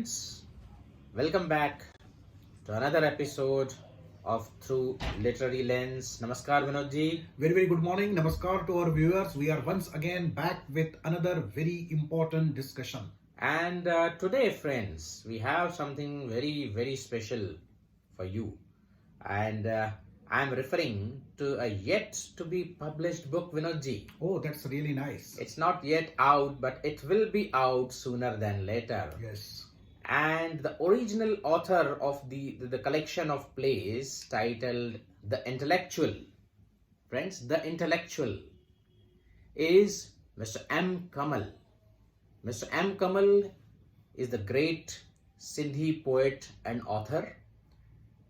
friends, welcome back to another episode of Through Literary Lens. Namaskar Vinod ji. Very, very good morning. Namaskar to our viewers. We are once again back with another very important discussion. And today, friends, we have something very, very special for you. And I'm referring to a yet to be published book, Vinod ji. Oh, that's really nice. It's not yet out, but it will be out sooner than later. Yes. And the original author of the collection of plays titled The Intellectual, friends, The Intellectual, is Mr. M. Kamal. Mr. M. Kamal is the great Sindhi poet and author.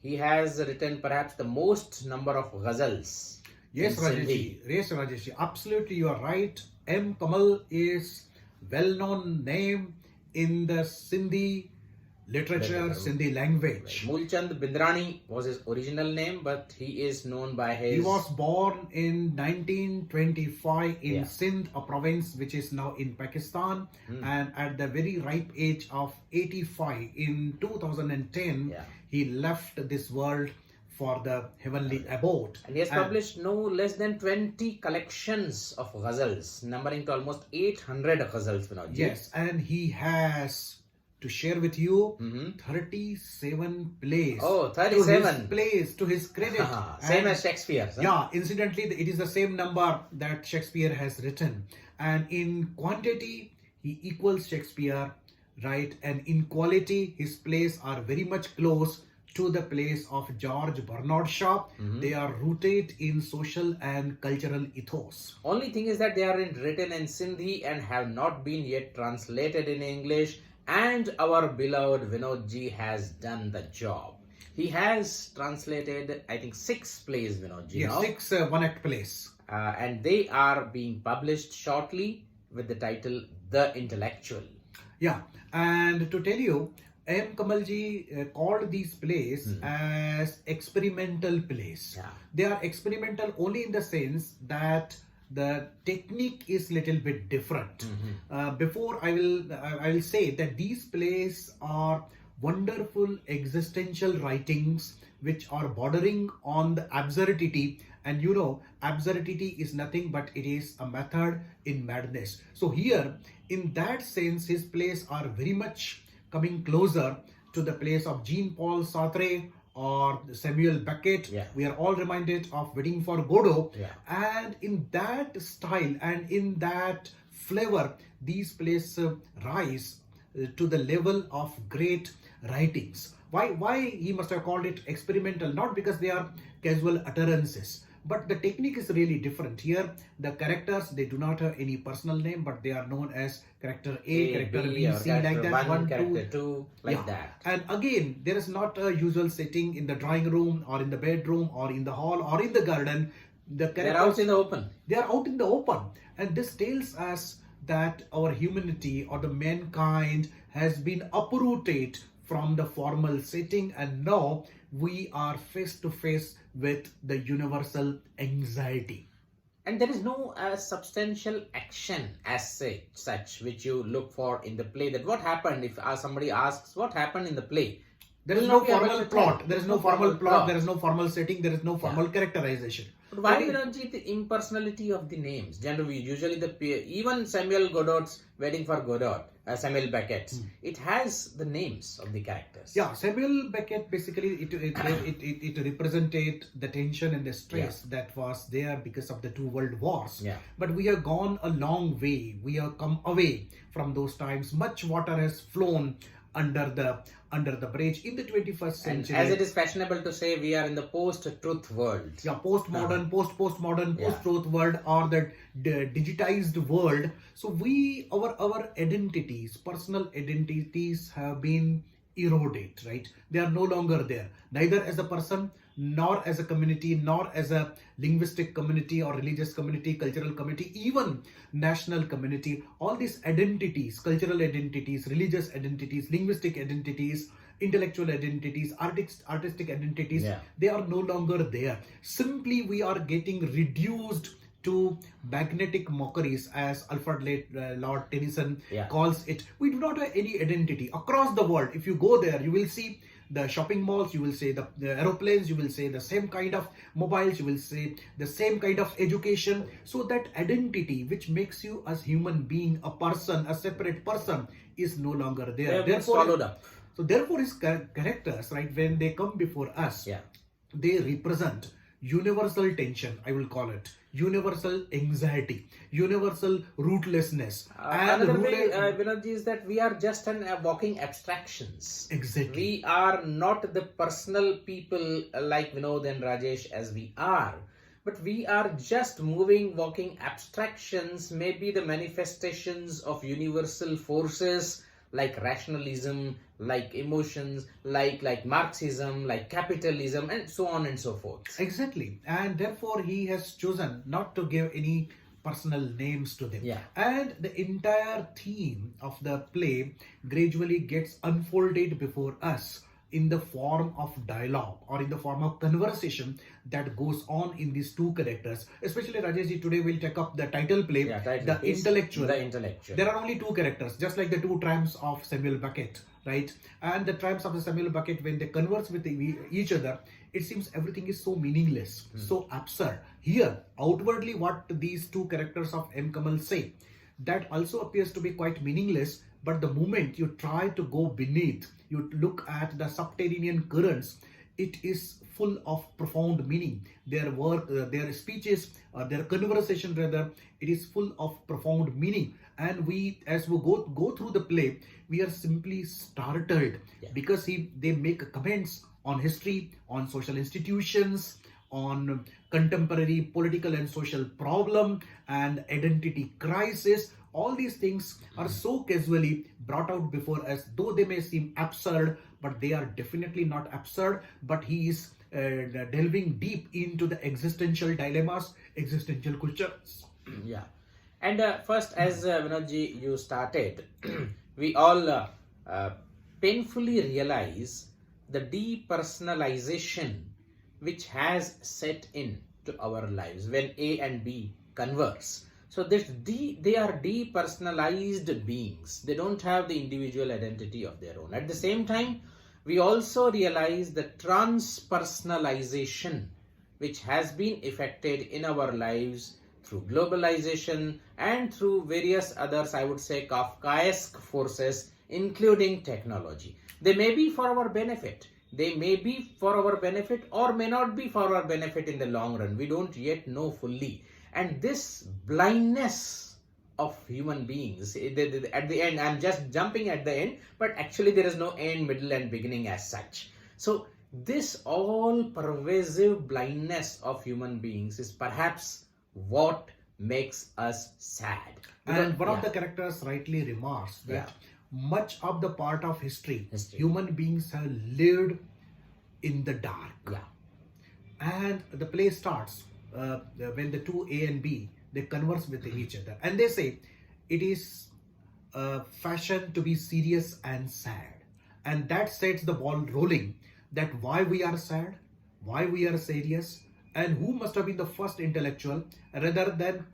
He has written perhaps the most number of ghazals. Yes, Rajesh. Yes, Rajesh. Absolutely, you are right. M. Kamal is well-known name in the Sindhi literature, Sindhi language. Mulchand Bindrani was his original name, but he is known by his... He was born in 1925 in Sindh, a province which is now in Pakistan. And at the very ripe age of 85 in 2010, he left this world for the heavenly abode. And he has published no less than 20 collections of ghazals, numbering to almost 800 ghazals. Yes, and he has, to share with you, 37 plays. Oh, 37 plays to his credit. Same as Shakespeare. Yeah, incidentally, it is the same number that Shakespeare has written. And in quantity, he equals Shakespeare, right? And in quality, his plays are very much close to the plays of George Bernard Shaw. They are rooted in social and cultural ethos. Only thing is that they are written in Sindhi and have not been yet translated in English. And our beloved Vinod ji has done the job. He has translated, I think, 6 plays, Vinod ji. Yes, 6 one-act plays. And they are being published shortly with the title The Intellectual. Yeah, and to tell you, M. Kamalji called these plays as experimental plays. They are experimental only in the sense that the technique is little bit different. Before I will say that these plays are wonderful existential writings which are bordering on the absurdity. And you know, absurdity is nothing but it is a method in madness. So here, in that sense, his plays are very much coming closer to the plays of Jean-Paul Sartre or Samuel Beckett. We are all reminded of Waiting for Godot. And in that style and in that flavor, these plays rise to the level of great writings. Why he must have called it experimental? Not because they are casual utterances, but the technique is really different. Here, the characters, they do not have any personal name, but they are known as character A, character B, C, like that. One, character 2, like that. And again, there is not a usual setting in the drawing room or in the bedroom or in the hall or in the garden. The characters, they're out in the open. They are out in the open. And this tells us that our humanity or the mankind has been uprooted from the formal setting, and now we are face to face with the universal anxiety. And there is no substantial action as such which you look for in the play. That what happened, if somebody asks what happened in the play, there is no formal plot. There is no formal plot. There is no formal setting. There is no formal characterization. But why do you not see the impersonality of the names? Generally, usually even Samuel Godot's Waiting for Godot, Samuel Beckett, it has the names of the characters. Yeah, Samuel Beckett, basically it represented the tension and the stress that was there because of the 2 world wars. But we have gone a long way. We have come away from those times. Much water has flown under the bridge in the 21st century. And as it is fashionable to say, we are in the post-truth world. Yeah, postmodern, post-truth world, or the digitized world. So our identities, personal identities have been eroded, right? They are no longer there, neither as a person, nor as a community, nor as a linguistic community or religious community, cultural community, even national community. All these identities, cultural identities, religious identities, linguistic identities, intellectual identities, artistic identities, they are no longer there. Simply we are getting reduced to magnetic mockeries, as Alfred Lord Tennyson calls it. We do not have any identity across the world. If you go there, you will see the shopping malls, you will say the aeroplanes, you will say the same kind of mobiles, you will say the same kind of education. So that identity which makes you as human being, a person, a separate person, is no longer there. Therefore, swallowed up. So therefore his characters, right, when they come before us, they represent universal tension, I will call it, universal anxiety, universal rootlessness. Another way, Vinodji, is that we are just walking abstractions. Exactly. We are not the personal people like Vinod and Rajesh as we are. But we are just moving, walking abstractions, maybe the manifestations of universal forces like rationalism, like emotions, like Marxism, like capitalism, and so on and so forth. Exactly. And therefore he has chosen not to give any personal names to them. And the entire theme of the play gradually gets unfolded before us in the form of dialogue or in the form of conversation that goes on in these two characters. Especially Rajeshji, today we'll take up the title play, the intellectual. The intellectual. There are only two characters, just like the two tramps of Samuel Beckett, right? And the tramps of the Samuel Beckett, when they converse with each other, it seems everything is so meaningless, so absurd. Here, outwardly, what these two characters of M. Kamal say, that also appears to be quite meaningless. But the moment you try to go beneath, you look at the subterranean currents, it is full of profound meaning. Their work, their speeches, their conversation rather, it is full of profound meaning. And we, as we go through the play, we are simply startled because they make comments on history, on social institutions, on contemporary political and social problem and identity crisis. All these things are so casually brought out before us, though they may seem absurd, but they are definitely not absurd. But he is delving deep into the existential dilemmas, existential questions. And first, as Vinodji, you started, we all painfully realize the depersonalization which has set in to our lives when A and B converse. So they are depersonalized beings. They don't have the individual identity of their own. At the same time, we also realize the transpersonalization which has been effected in our lives through globalization and through various others, I would say, Kafkaesque forces, including technology. They may be for our benefit. They may be for our benefit or may not be for our benefit in the long run. We don't yet know fully. And this blindness of human beings, at the end, I'm just jumping at the end, but actually there is no end, middle and beginning as such. So this all-pervasive blindness of human beings is perhaps what makes us sad. And one of the characters rightly remarks that much of the part of history, human beings have lived in the dark. And the play starts when the two A and B, they converse with each other. And they say, it is fashion to be serious and sad. And that sets the ball rolling, that why we are sad, why we are serious, and who must have been the first intellectual, rather than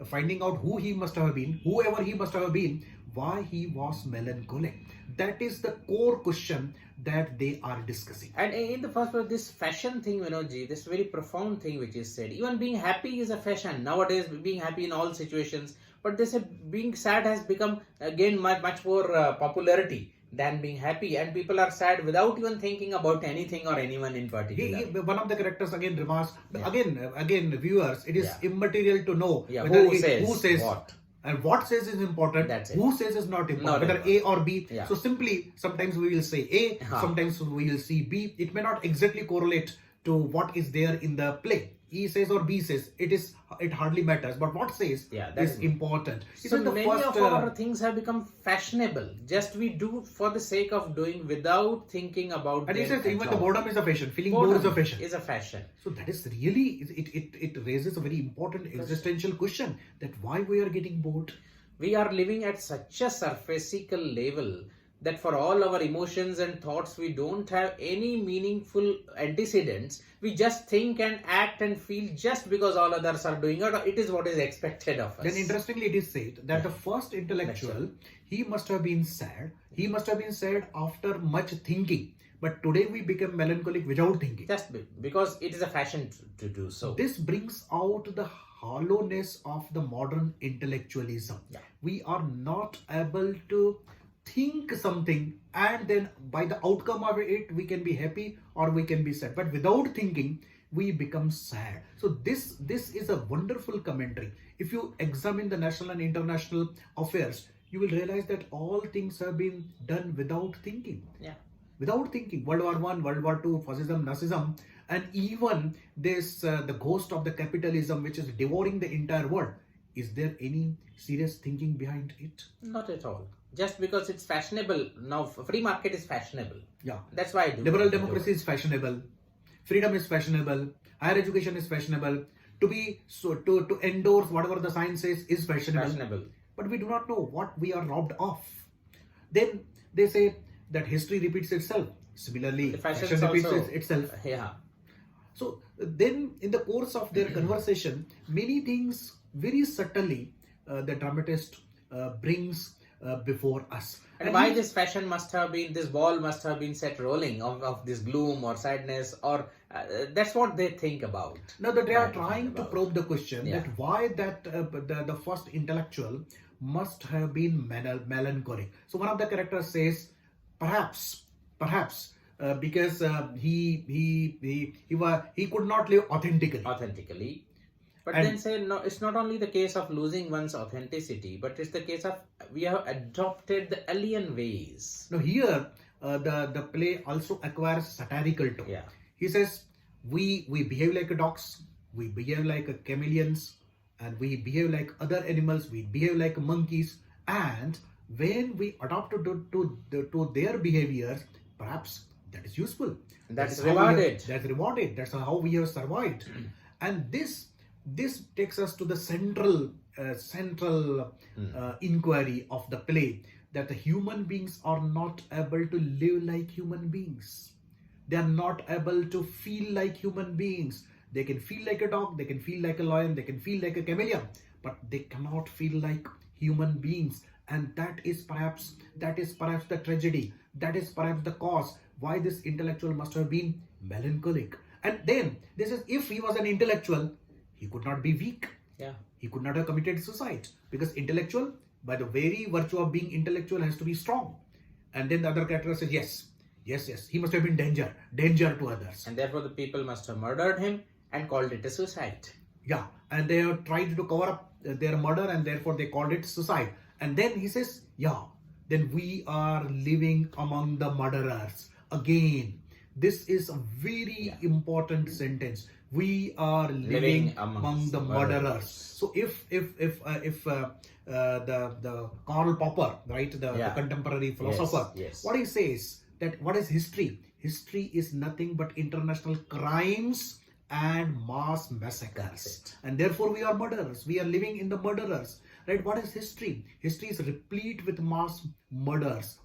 finding out who he must have been, whoever he must have been, why he was melancholic. That is the core question that they are discussing. And in the first place, this fashion thing, Vinodji, this very profound thing which is said, even being happy is a fashion. Nowadays, being happy in all situations, but they say being sad has become, again, much more popularity than being happy, and people are sad without even thinking about anything or anyone in particular. One of the characters again remarks, again viewers, it is immaterial to know who says what. And what says is important, who says is not important, whether A or B. So simply, sometimes we will say A, sometimes we will see B. It may not exactly correlate to what is there in the play. E says or B says, it hardly matters. But what says is important. So many of our things have become fashionable. Just we do for the sake of doing without thinking about. And he says even the boredom is a fashion. Feeling bored is a fashion. Is a fashion. So that is really, it raises a very important existential question, that why we are getting bored. We are living at such a surfacical level that for all our emotions and thoughts, we don't have any meaningful antecedents. We just think and act and feel just because all others are doing it, or it is what is expected of us. Then interestingly, it is said that the first intellectual, he must have been sad. He must have been sad after much thinking. But today we become melancholic without thinking. Just because it is a fashion to do so. This brings out the hollowness of the modern intellectualism. Yeah. We are not able to think something, and then by the outcome of it we can be happy or we can be sad, but without thinking we become sad. So this is a wonderful commentary. If you examine the national and international affairs, you will realize that all things have been done without thinking. Yeah. Without thinking. World War I, World War II, fascism, Nazism, and even this the ghost of the capitalism which is devouring the entire world. Is there any serious thinking behind it? Not at all. Just because it's fashionable. Now free market is fashionable. Yeah. That's why I do. Liberal democracy is fashionable. Freedom is fashionable. Higher education is fashionable. To endorse whatever the science says is fashionable. But we do not know what we are robbed of. Then they say that history repeats itself. Similarly, The fashion repeats also, itself. Yeah. So then in the course of their conversation, many things very subtly the dramatist brings before us. And why this fashion must have been, this ball must have been set rolling of this gloom or sadness, or that's what they think about. Now that they are trying to probe the question Yeah. that why that the first intellectual must have been melancholic. So one of the characters says, perhaps because he could not live authentically. But And- then say, no, it's not only the case of losing one's authenticity, but it's the case of we have adopted the alien ways. Now here the play also acquires satirical tone. Yeah. He says we behave like dogs, we behave like chameleons, and we behave like other animals, we behave like monkeys, and when we adopt to their behaviors, perhaps that is useful. That's how we have- rewarded. That's rewarded. That's how we have survived. And this takes us to the central inquiry of the play, that the human beings are not able to live like human beings. They are not able to feel like human beings. They can feel like a dog, they can feel like a lion, they can feel like a chameleon, but they cannot feel like human beings. And that is perhaps the tragedy. That is perhaps the cause why this intellectual must have been melancholic. And then this is, if he was an intellectual, he could not be weak. Yeah. He could not have committed suicide, because intellectual, by the very virtue of being intellectual, has to be strong. And then the other character says, yes, he must have been danger to others. And therefore the people must have murdered him and called it a suicide. Yeah, and they have tried to cover up their murder, and therefore they called it suicide. And then he says, then we are living among the murderers. Again, this is a very important sentence. We are living among the murderers. So if the Karl Popper, right, the contemporary philosopher, what he says, that what is history? History is nothing but international crimes and mass massacres, and therefore we are murderers. We are living in the murderers, right? What is history? History is replete with mass murderers.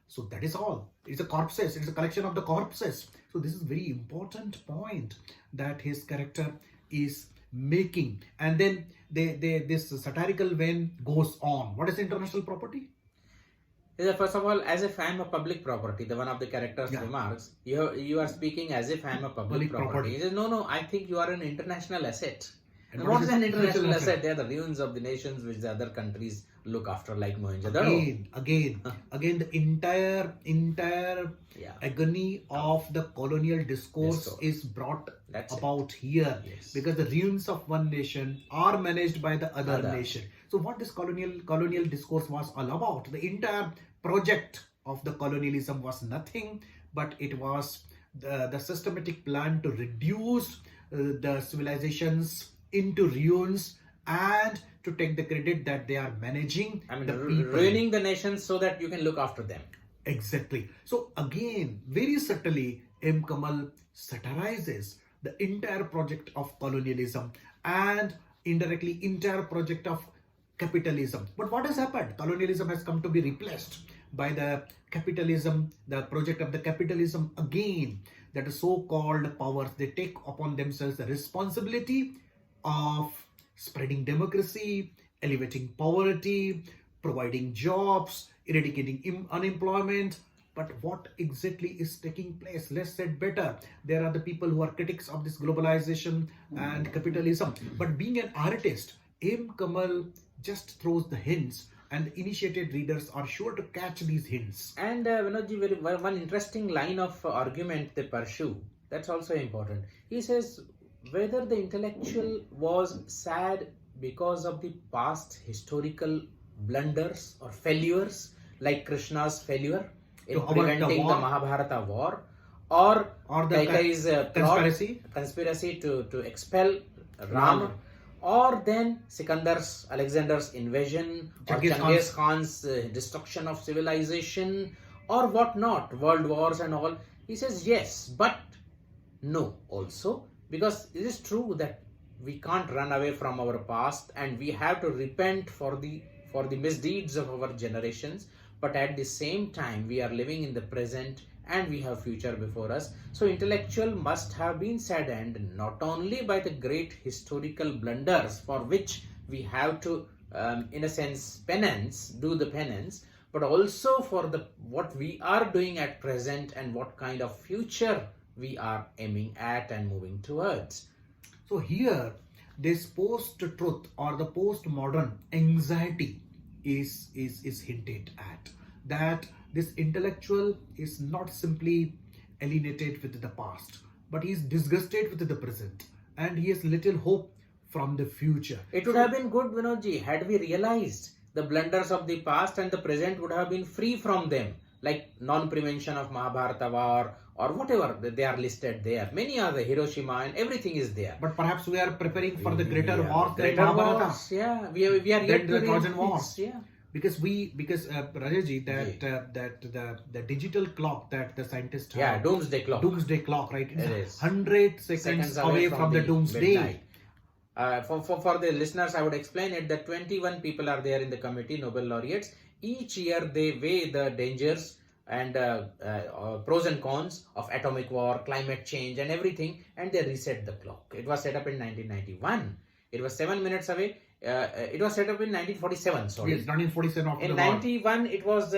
So that is all. It's a corpses. It's a collection of the corpses. So this is a very important point that his character is making. And then this satirical vein goes on. What is international property? First of all, as if I am a public property, the one of the characters remarks, you are speaking as if I am a public property. He says, no, I think you are an international asset. And what is an international asset? They are the ruins of the nations which the other countries look after, like Mohenjo-daro. Again, the entire agony of the colonial discourse is brought about here, because the ruins of one nation are managed by the other nation. So what this colonial discourse was all about, the entire project of the colonialism was nothing but it was the systematic plan to reduce the civilizations into ruins and to take the credit that they are managing the people. Ruining the nations so that you can look after them. Exactly. So again, very subtly, M. Kamal satirizes the entire project of colonialism and indirectly entire project of capitalism. But what has happened? Colonialism has come to be replaced by the capitalism, the project of the capitalism again, that the so-called powers, they take upon themselves the responsibility of spreading democracy, elevating poverty, providing jobs, eradicating unemployment. But what exactly is taking place? Let's say it better. There are the people who are critics of this globalization and capitalism. But being an artist, M. Kamal just throws the hints, and initiated readers are sure to catch these hints. And Vinodji, one interesting line of argument they pursue, that's also important. He says whether the intellectual was sad because of the past historical blunders or failures, like Krishna's failure in preventing the Mahabharata war, or the Kaikeyi's conspiracy to expel Ram, or then Alexander's invasion, or Genghis Khan's destruction of civilization, or what not, world wars and all. He says yes, but no also, because it is true that we can't run away from our past and we have to repent for the misdeeds of our generations, but at the same time we are living in the present and we have future before us. So intellectual must have been saddened not only by the great historical blunders for which we have to in a sense do the penance, but also for what we are doing at present and what kind of future we are aiming at and moving towards. So here, this post-truth or the post-modern anxiety is hinted at, that this intellectual is not simply alienated with the past, but he is disgusted with the present, and he has little hope from the future. It would have been good, Vinodji, had we realized the blunders of the past, and the present would have been free from them, like non-prevention of Mahabharata war, or whatever they are listed there. Many are the Hiroshima and everything is there. But perhaps we are preparing for the greater war, Mahabharata. Wars, yeah, we are yet to the Trojan War. Yeah. Because Rajesh, the digital clock that the scientists have, doomsday clock, right? It is 100 seconds away from the doomsday. For the listeners, I would explain it that 21 people are there in the committee, Nobel laureates. Each year they weigh the dangers and pros and cons of atomic war, climate change and everything, and they reset the clock. It was set up in 1991. It was 7 minutes away. It was set up in 1947, sorry. Yes, 1947 in 91, it was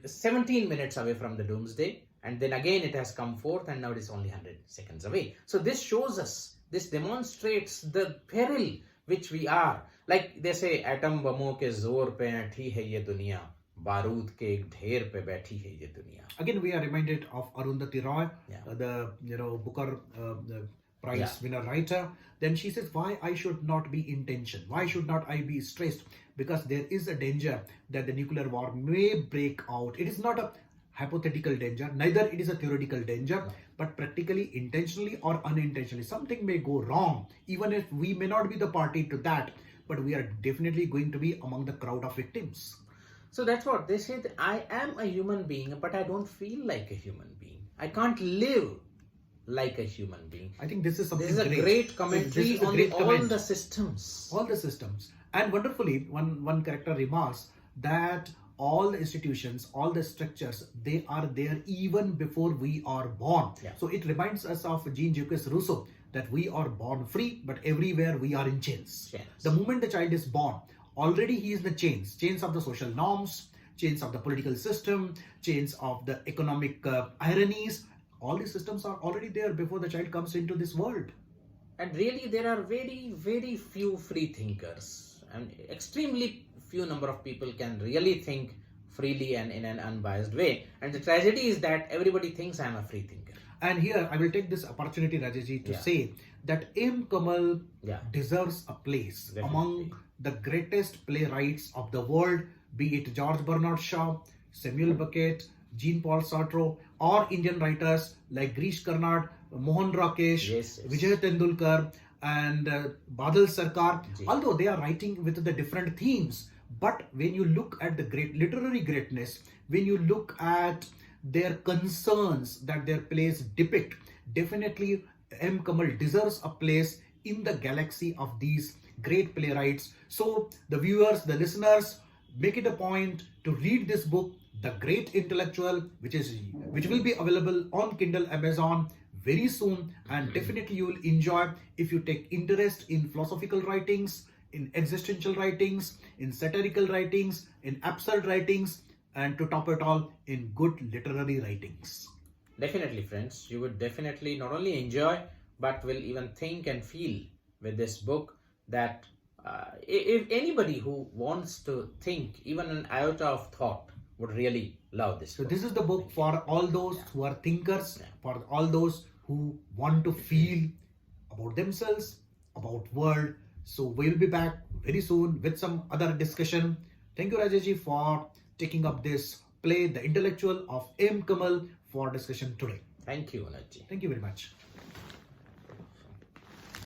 17 minutes away from the doomsday. And then again it has come forth and now it is only 100 seconds away. So this shows us, this demonstrates the peril which we are. Like they say, atom बमों के जोर पे ऐठी है ये दुनिया, बारूद के एक ढेर पे बैठी है ये दुनिया. Again, we are reminded of Arundhati Roy, the Booker Prize winner writer. Then she says, why I should not be in tension? Why should not I be stressed? Because there is a danger that the nuclear war may break out. It is not a hypothetical danger, neither it is a theoretical danger, but practically, intentionally or unintentionally, something may go wrong, even if we may not be the party to that, but we are definitely going to be among the crowd of victims. So that's what they say, that I am a human being, but I don't feel like a human being. I can't live like a human being. I think this is something This is a great commentary on all the systems. All the systems. And wonderfully, one character remarks that all the institutions, all the structures, they are there even before we are born. So it reminds us of Jean-Jacques Rousseau, that we are born free, but everywhere we are in chains. The moment the child is born, already he is in the chains of the social norms, chains of the political system, chains of the economic ironies. All these systems are already there before the child comes into this world. And really there are very, very few free thinkers, and extremely few number of people can really think freely and in an unbiased way. And the tragedy is that everybody thinks I am a free thinker. And here I will take this opportunity, Rajeshji, to say that M. Kamal deserves a place among the greatest playwrights of the world, be it George Bernard Shaw, Samuel Beckett, Jean-Paul Sartre, or Indian writers like Girish Karnad, Mohan Rakesh, Vijay Tendulkar, and Badal Sarkar, although they are writing with the different themes. But when you look at the great literary greatness, when you look at their concerns that their plays depict, definitely M. Kamal deserves a place in the galaxy of these great playwrights. So the viewers, the listeners, make it a point to read this book, The Great Intellectual, which will be available on Kindle Amazon very soon, and definitely you will enjoy if you take interest in philosophical writings, in existential writings, in satirical writings, in absurd writings, and to top it all, in good literary writings. Definitely, friends, you would definitely not only enjoy but will even think and feel with this book that if anybody who wants to think even an iota of thought would really love this So book. this is the book for all those who are thinkers, for all those who want to feel about themselves, about world. So we'll be back very soon with some other discussion. Thank you, Rajesh, for taking up this play, The Intellectual of M. Kamal, for discussion today. Thank you, Vinodji. Thank you very much.